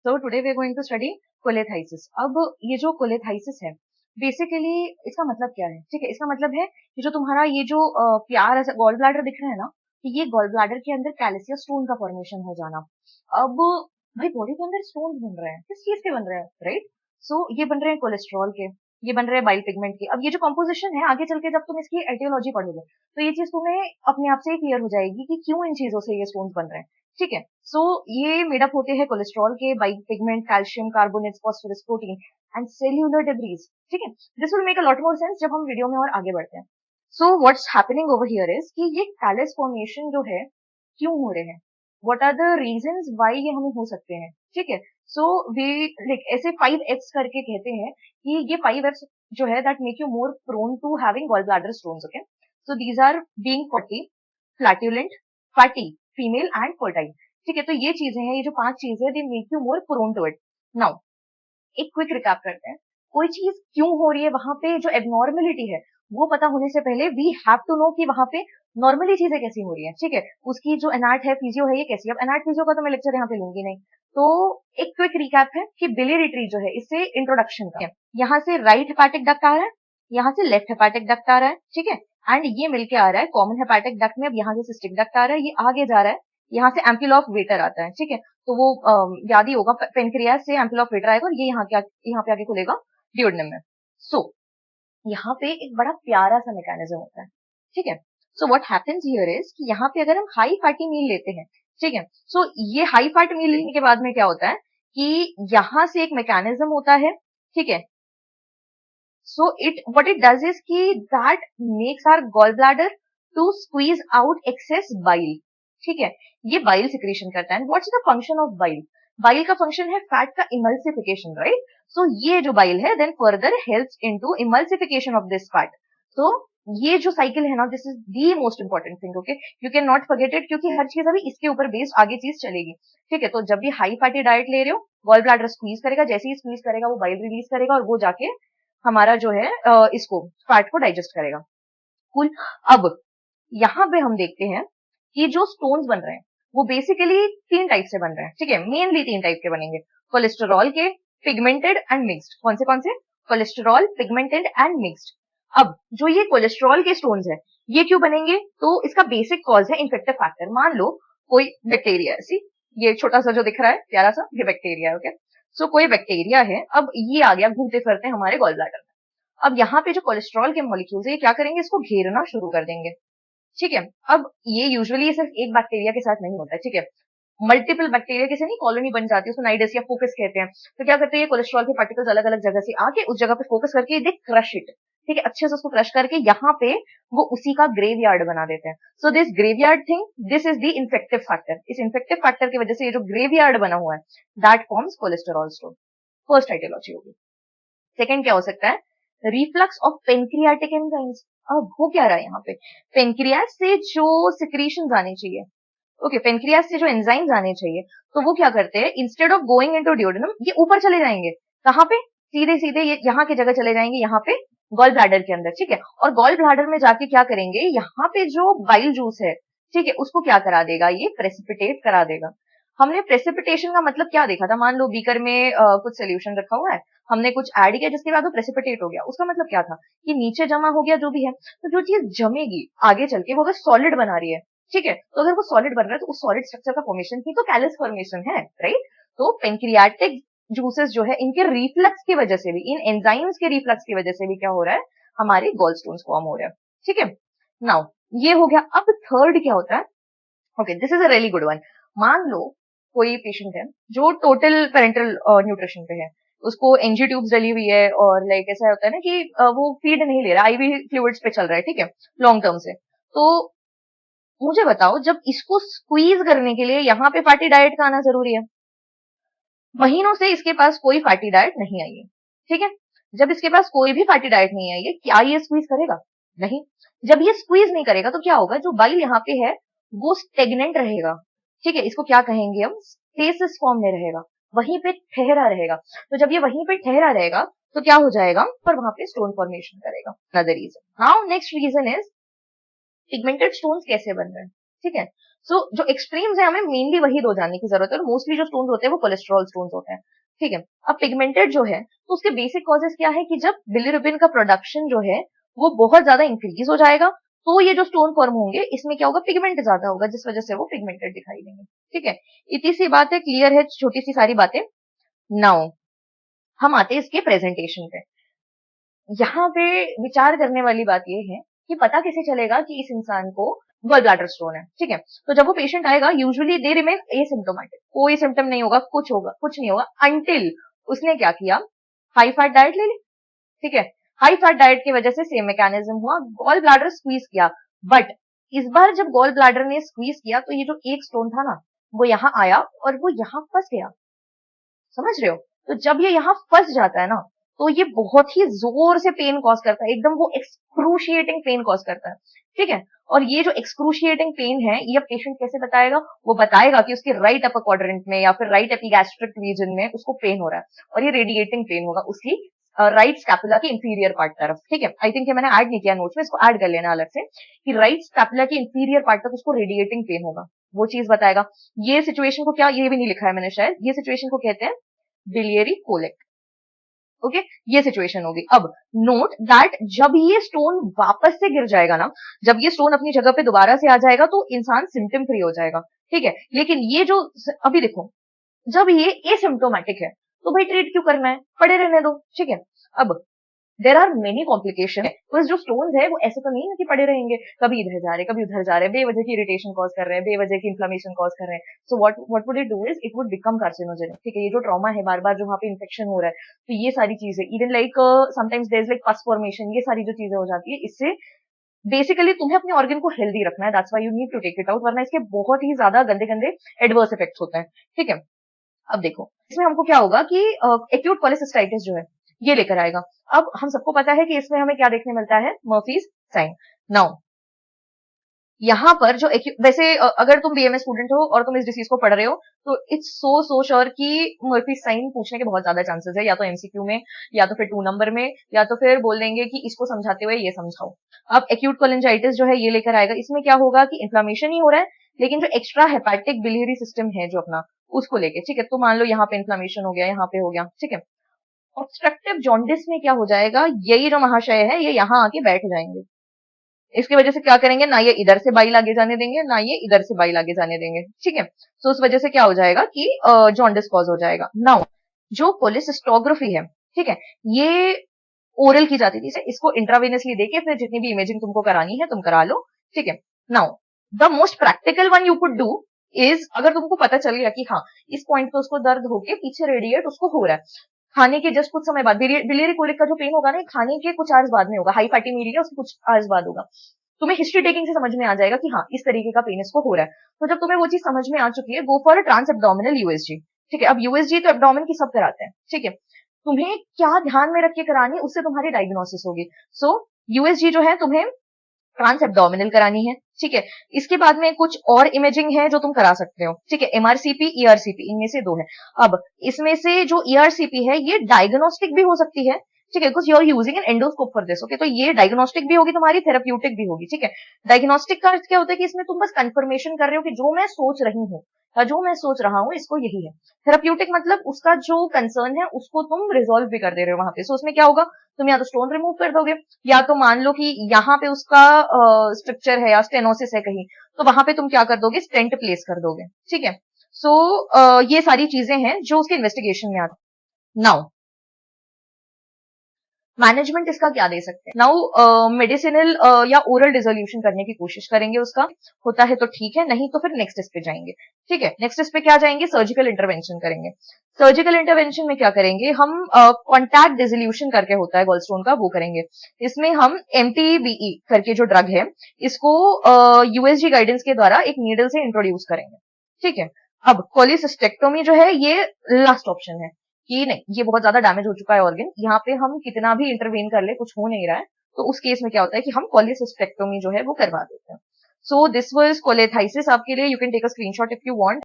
So today we are going to study कोलेथाइसिस। अब ये जो कोलेथाइसिस है बेसिकली इसका मतलब क्या है? ठीक है, इसका मतलब है कि जो तुम्हारा ये जो प्यार गॉल ब्लैडर दिख रहा है ना, कि ये गॉल ब्लैडर के अंदर कैल्शियम स्टोन का फॉर्मेशन हो जाना। अब भाई बॉडी के अंदर स्टोन बन रहे हैं, किस चीज के बन रहे हैं, राइट? सो ये बन रहे हैं कोलेस्ट्रॉल के, ये बन रहे हैं बाइल पिगमेंट के। अब ये जो कंपोजिशन है आगे चल के जब तुम इसकी एटियोलॉजी पढ़ोगे तो ये चीज तुम्हें अपने आप से ही क्लियर हो जाएगी कि क्यों इन चीजों से ये स्टोन्स बन रहे हैं। ठीक है, सो ये मेडअप होते हैं कोलेस्ट्रॉल के, bile pigment, calcium carbonates, phosphorus, protein and cellular debris. ठीक है, this will make a lot more sense जब हम वीडियो में और आगे बढ़ते हैं। So what's happening over here is कि ये कैलस फॉर्मेशन जो है क्यों हो रहे हैं, what are the reasons why ये हमें हो सकते हैं। ठीक है, सो वी लाइक ऐसे 5x करके कहते हैं कि ये 5x जो है that make you more prone to having gall bladder stones. Okay, so these are being fatty, flatulent, fatty, female and fertile. ठीक है, तो ये चीजें हैं, ये जो 5 चीजें they make you more prone to it. Now एक क्विक रिकैप करते हैं, कोई चीज क्यों हो रही है, वहां पे जो एबनॉर्मेलिटी है वो पता होने से पहले वी हैव टू नो कि वहां पे नॉर्मली चीजें कैसी हो रही है। ठीक है, उसकी जो एनाट है, फिजियो है, ये कैसी। अब एनाट फिजियो का तो मैं लेक्चर यहाँ पे लूंगी नहीं, तो एक क्विक रिकैप है कि बिलियरी ट्री जो है, इससे इंट्रोडक्शन का, यहाँ से राइट हेपाटिक डक्ट आ रहा है, यहाँ से लेफ्ट हेपाटिक डक्ट आ रहा है। ठीक है, एंड ये मिलके आ रहा है कॉमन हेपाटिक डक्ट में। अब यहाँ से सिस्टिक डक्ट आ रहा है, ये आगे जा रहा है, यहाँ से एम्प्यूल ऑफ वेटर आता है। ठीक है, तो वो याद ही होगा, पेनक्रियास से एम्प्यूल ऑफ वेटर आएगा और ये यहाँ पे आके खुलेगा डियोडनम में। सो यहाँ पे एक बड़ा प्यारा सा मैकेनिज्म होता है। ठीक है, so what happens here is कि यहाँ पे अगर हम हाई फैटी मील लेते हैं, ठीक है, सो ये हाई फैट मील लेने के बाद में क्या होता है कि यहाँ से एक मैकेनिज्म होता है। ठीक है, so what it does is कि that makes our gallbladder to squeeze out excess bile। ठीक है, ये bile secretion करता है। What's the function of bile? Bile का function है fat का emulsification, right? So ये जो bile है then further helps into emulsification of this fat। So ये जो साइकिल है ना, this is the most important thing. Okay, you can not forget it, क्योंकि हर चीज अभी इसके ऊपर बेस्ड आगे चीज चलेगी। ठीक है, तो जब भी हाई फैटी डाइट ले रहे हो, गॉल ब्लैडर स्क्वीज करेगा, जैसे ही स्क्वीज करेगा वो बाइल रिलीज करेगा और वो जाके हमारा जो है इसको फैट को डाइजेस्ट करेगा। कूल। अब यहाँ पे हम देखते हैं कि जो स्टोन्स बन रहे हैं वो बेसिकली 3 टाइप से बन रहे हैं। ठीक है, मेनली 3 टाइप के बनेंगे, कोलेस्टेरॉल के, पिगमेंटेड एंड मिक्स्ड। कौन से? Cholesterol, pigmented and mixed. अब जो ये कोलेस्ट्रॉल के स्टोन्स है ये क्यों बनेंगे, तो इसका बेसिक कॉज है इन्फेक्टिव फैक्टर। मान लो कोई बैक्टीरिया, सी ये छोटा सा जो दिख रहा है प्यारा सा, ये बैक्टीरिया है। ओके, सो कोई बैक्टीरिया है, अब ये आ गया घूमते फिरते हमारे गॉल ब्लैडर में। अब यहाँ पे जो कोलेस्ट्रॉल के मॉलिक्यूल्स है ये क्या करेंगे, इसको घेरना शुरू कर देंगे। ठीक है, अब ये यूजुअली सिर्फ एक बैक्टीरिया के साथ नहीं होता है। ठीक है, मल्टीपल बैक्टीरिया के से नहीं कॉलोनी बन जाती है, उसको नाइडस या फोकस कहते हैं। तो क्या करते हैं, कोलेस्ट्रॉल के पार्टिकल्स अलग अलग जगह से आके उस जगह पे फोकस करके दे क्रश इट। ठीक है, अच्छे से उसको क्रश करके यहाँ पे वो उसी का ग्रेवयार्ड बना देते हैं। So this graveyard thing, this is the infective factor. इस इन्फेक्टिव फैक्टर की वजह से ये जो ग्रेवयार्ड बना हुआ है that forms cholesterol stone. First ideology होगी। सेकंड क्या हो सकता है, रिफ्लक्स ऑफ पेनक्रियाटिक एंजाइम्स। अब हो क्या रहा है यहाँ पे, पेनक्रियास से जो सिक्रीशंस आने चाहिए, ओके, पेनक्रियास से जो एंजाइम्स आने चाहिए, तो वो क्या करते हैं, इंस्टेड ऑफ गोइंग इनटू डियोडेनम ये ऊपर चले जाएंगे। कहाँ पे, सीधे सीधे ये यहाँ की जगह चले जाएंगे, यहाँ पे गॉल ब्लैडर के अंदर। ठीक है, और गॉल ब्लैडर में जाके क्या करेंगे, यहाँ पे जो बाइल जूस है, ठीक है, उसको क्या करा देगा, ये प्रेसिपिटेट करा देगा। हमने प्रेसिपिटेशन का मतलब क्या देखा था, मान लो बीकर में कुछ सोल्यूशन रखा हुआ है, हमने कुछ ऐड किया जिसके बाद वो प्रेसिपिटेट हो गया। उसका मतलब क्या था कि नीचे जमा हो गया जो भी है, तो जो चीज जमेगी आगे चल के वो अगर सॉलिड बना रही है, ठीक है, तो अगर वो सॉलिड बन रहा है तो उस सॉलिड स्ट्रक्चर का फॉर्मेशन ही तो कैलस फॉर्मेशन है, राइट? तो पेनक्रियाटिक जूसेस जो है इनके रिफ्लक्स की वजह से भी, इन एंजाइम्स के रिफ्लक्स की वजह से भी क्या हो रहा है, हमारे गॉल स्टोन्स फॉर्म हो रहे हैं। ठीक है, नाउ ये हो गया। अब थर्ड क्या होता है, okay, this is a really good one. मान लो कोई पेशेंट है जो टोटल पेरेंटल न्यूट्रिशन पे है, उसको एनजी ट्यूब्स डली हुई है और लाइक ऐसा होता है ना कि वो फीड नहीं ले रहा, आईवी फ्लूइड्स पे चल रहा है, ठीक है, लॉन्ग टर्म से। तो मुझे बताओ, जब इसको स्क्वीज करने के लिए यहाँ पे फैटी डाइट का आना जरूरी है, महीनों से इसके पास कोई फैटी डाइट नहीं आई है। ठीक है, जब इसके पास कोई भी फैटी डाइट नहीं आई है, क्या ये स्क्वीज करेगा? नहीं। जब ये स्क्वीज नहीं करेगा तो क्या होगा, जो बाइल यहाँ पे है वो स्टेगनेंट रहेगा। ठीक है, इसको क्या कहेंगे हम, स्टेसिस फॉर्म में रहेगा, वहीं पे ठहरा रहेगा। तो जब ये वहीं पे ठहरा रहेगा तो क्या हो जाएगा, पर वहां पे स्टोन फॉर्मेशन करेगा। Another reason. Now next reason is pigmented stones कैसे बन रहे हैं। ठीक है, सो जो एक्सट्रीम्स है हमें मेनली वही दो जानने की जरूरत है, और मोस्टली जो स्टोन्स होते हैं वो कोलेस्ट्रॉल स्टोन्स होते हैं, ठीक है। अब पिगमेंटेड जो है तो उसके बेसिक कॉजेस क्या है कि जब बिलिरुबिन का प्रोडक्शन जो है वो बहुत ज्यादा इंक्रीज हो जाएगा, तो ये जो स्टोन फॉर्म होंगे इसमें क्या होगा, पिगमेंट ज्यादा होगा, जिस वजह से वो पिगमेंटेड दिखाई देंगे, ठीक है। इतनी सी बात है, क्लियर है छोटी सी सारी बातें। नाउ हम आते हैं इसके प्रेजेंटेशन पे। यहाँ पे विचार करने वाली बात यह है कि पता कैसे चलेगा कि इस इंसान को गॉल ब्लैडर स्टोन है, ठीक है। तो जब वो पेशेंट आएगा यूजुअली दे रिमेन एसिम्प्टोमेटिक, कोई सिम्टम नहीं होगा, कुछ नहीं होगा अंटिल उसने क्या किया, हाई फैट डाइट ले ली, ठीक है। हाई फैट डाइट की वजह से सेम मैकेनिज्म हुआ, गॉल ब्लैडर स्क्वीज किया, बट इस बार जब गॉल ब्लैडर ने स्क्वीज किया तो ये जो एक स्टोन था ना वो यहाँ आया और वो यहाँ फंस गया, समझ रहे हो। तो जब ये यहाँ फंस जाता है ना तो ये बहुत ही जोर से पेन कॉज करता है, एकदम वो एक्सक्रूशिएटिंग पेन कॉज करता है, ठीक है। और ये जो एक्सक्रूशिएटिंग पेन है ये पेशेंट कैसे बताएगा, वो बताएगा कि उसके राइट अपर क्वाड्रेंट में या फिर राइट एपिगैस्ट्रिक रीजन में उसको पेन हो रहा है, और ये रेडिएटिंग पेन होगा उसकी राइट स्कैपुला के इंफीरियर पार्ट तरफ, ठीक है। आई थिंक मैंने ऐड नहीं किया नोट्स में, इसको ऐड कर लेना अलग से कि राइट स्कैपुला के इंफीरियर पार्ट तक उसको रेडिएटिंग पेन होगा, वो चीज बताएगा। ये सिचुएशन को क्या, ये भी नहीं लिखा है मैंने शायद, ये सिचुएशन को कहते हैं बिलियरी कोलिक, ओके। ये सिचुएशन होगी। अब नोट दैट जब ये स्टोन वापस से गिर जाएगा ना, जब ये स्टोन अपनी जगह पे दोबारा से आ जाएगा तो इंसान सिम्टम फ्री हो जाएगा, ठीक है। लेकिन ये जो अभी देखो, जब ये एसिम्प्टोमेटिक है तो भाई ट्रीट क्यों करना है, पड़े रहने दो, ठीक है। अब देर आर मेनी कॉम्प्लिकेशन, तो जो स्टोन्स है वो ऐसे तो नहीं है कि पड़े रहेंगे, कभी इधर जा रहे कभी उधर जा रहे, बेवजह की इरिटेशन कॉज कर रहे हैं, बेवजह की इन्फ्लेमेशन कॉज कर रहे हैं। So what would it do is it would become carcinogenic, ठीक है। ये जो ट्रॉमा है बार बार जो वहाँ पे इन्फेक्शन हो रहा है, तो ये सारी चीजें even like sometimes there is like pus formation, ये सारी जो चीजें हो जाती है, इससे बेसिकली तुम्हें अपने ऑर्गन को हेल्दी रखना है, that's why you need to take it out, वरना इसके बहुत ही ज्यादा गंदे गंदे एडवर्स इफेक्ट्स होते हैं, ठीक है। अब देखो इसमें हमको क्या होगा कि एक्यूट कोलेसिस्टाइटिस जो है ये लेकर आएगा। अब हम सबको पता है कि इसमें हमें क्या देखने मिलता है, मर्फीज साइन। नाउ यहाँ पर जो वैसे अगर तुम बीएमएस स्टूडेंट हो और तुम इस डिसीज को पढ़ रहे हो तो इट्स सो श्योर कि मर्फी साइन पूछने के बहुत ज्यादा चांसेस है, या तो एमसीक्यू में या तो फिर 2 नंबर में, या तो फिर बोल देंगे कि इसको समझाते हुए ये समझाओ। अब एक्यूट कोलिंजाइटिस जो है ये लेकर आएगा, इसमें क्या होगा कि इन्फ्लामेशन ही हो रहा है, लेकिन जो एक्स्ट्रा हेपेटिक बिलियरी सिस्टम है जो अपना उसको लेके, ठीक है। तो मान लो यहाँ पे इन्फ्लामेशन हो गया, यहाँ पे हो गया, ठीक है। ऑब्स्ट्रक्टिव जॉन्डिस में क्या हो जाएगा, यही जो महाशय है ये यहाँ आके बैठ जाएंगे, इसकी वजह से क्या करेंगे, ना ये इधर से बाइल आगे जाने देंगे ना ये इधर से बाइल आगे जाने देंगे, ठीक है। तो उस वजह से क्या हो जाएगा कि जॉन्डिस कॉज हो जाएगा। नाउ जो कोलिसिस्टोग्राफी है, ठीक है, ये ओरल की जाती थी, इसको इंट्रावेनसली देके फिर जितनी भी इमेजिंग तुमको करानी है तुम करा लो, ठीक है। Now the most practical one you could do is, अगर तुमको पता चल गया कि हाँ इस पॉइंट पे उसको दर्द होके पीछे रेडिएट उसको हो रहा है, खाने के जस्ट कुछ समय बाद, बिलियरी कोलिक का जो पेन होगा ना खाने के कुछ आवर्स बाद में होगा, हाई फैटी मील है उसके कुछ आवर्स बाद होगा, तुम्हें हिस्ट्री टेकिंग से समझ में आ जाएगा कि हाँ इस तरीके का पेन इसको हो रहा है। तो जब तुम्हें वो चीज समझ में आ चुकी है, go for trans abdominal USG, ठीक है। अब यूएसजी तो एब्डोमिन की सब कराते हैं, ठीक है। तुम्हें क्या ध्यान में रख के करानी है उससे तुम्हारी डायग्नोसिस होगी। सो यूएसजी जो है तुम्हें ट्रांस एब्डोमिनल करानी है, ठीक है। इसके बाद में कुछ और इमेजिंग है जो तुम करा सकते हो, ठीक है, एमआरसीपी ईआरसीपी इनमें से 2 है। अब इसमें से जो ईआरसीपी है ये डायग्नोस्टिक भी हो सकती है, ठीक है, because you are using an endoscope for this, okay. तो ये डायग्नोस्टिक भी होगी तुम्हारी, थेराप्यूटिक भी होगी, ठीक है। डायग्नोस्टिक का अर्थ क्या होता है कि इसमें तुम बस कंफर्मेशन कर रहे हो कि जो मैं सोच रही हूँ या जो मैं सोच रहा हूँ इसको यही है। थेराप्यूटिक मतलब उसका जो कंसर्न है उसको तुम रिजोल्व भी कर दे रहे हो वहां पे। सो उसमें क्या होगा, तुम या तो स्टोन रिमूव कर दोगे, या तो मान लो कि यहाँ पे उसका स्ट्रक्चर है या स्टेनोसिस है कहीं, तो वहां पे तुम क्या कर दोगे, स्टेंट प्लेस कर दोगे, ठीक है। सो ये सारी चीजें हैं जो उसके इन्वेस्टिगेशन में आती। नाउ मैनेजमेंट इसका क्या दे सकते हैं। नाउ मेडिसिनल या ओरल डिसोल्यूशन करने की कोशिश करेंगे, उसका होता है तो ठीक है, नहीं तो फिर नेक्स्ट स्टेज पे जाएंगे, ठीक है। नेक्स्ट स्टेज पे क्या जाएंगे, सर्जिकल इंटरवेंशन करेंगे। सर्जिकल इंटरवेंशन में क्या करेंगे हम, कॉन्टैक्ट डिसोल्यूशन करके होता है गॉलस्टोन का, वो करेंगे। इसमें हम एमटीबीई करके जो ड्रग है इसको यूएसजी गाइडेंस के द्वारा एक नीडल से इंट्रोड्यूस करेंगे, ठीक है। अब कोलिसिस्टेक्टोमी जो है ये लास्ट ऑप्शन है कि नहीं ये बहुत ज्यादा डैमेज हो चुका है ऑर्गन, यहाँ पे हम कितना भी इंटरवेन कर ले कुछ हो नहीं रहा है, तो उस केस में क्या होता है कि हम कोलिसिस्टेक्टोमी जो है वो करवा देते हैं। सो दिस वाज कोलेथाइसिस आपके लिए, you can take a screenshot if you want.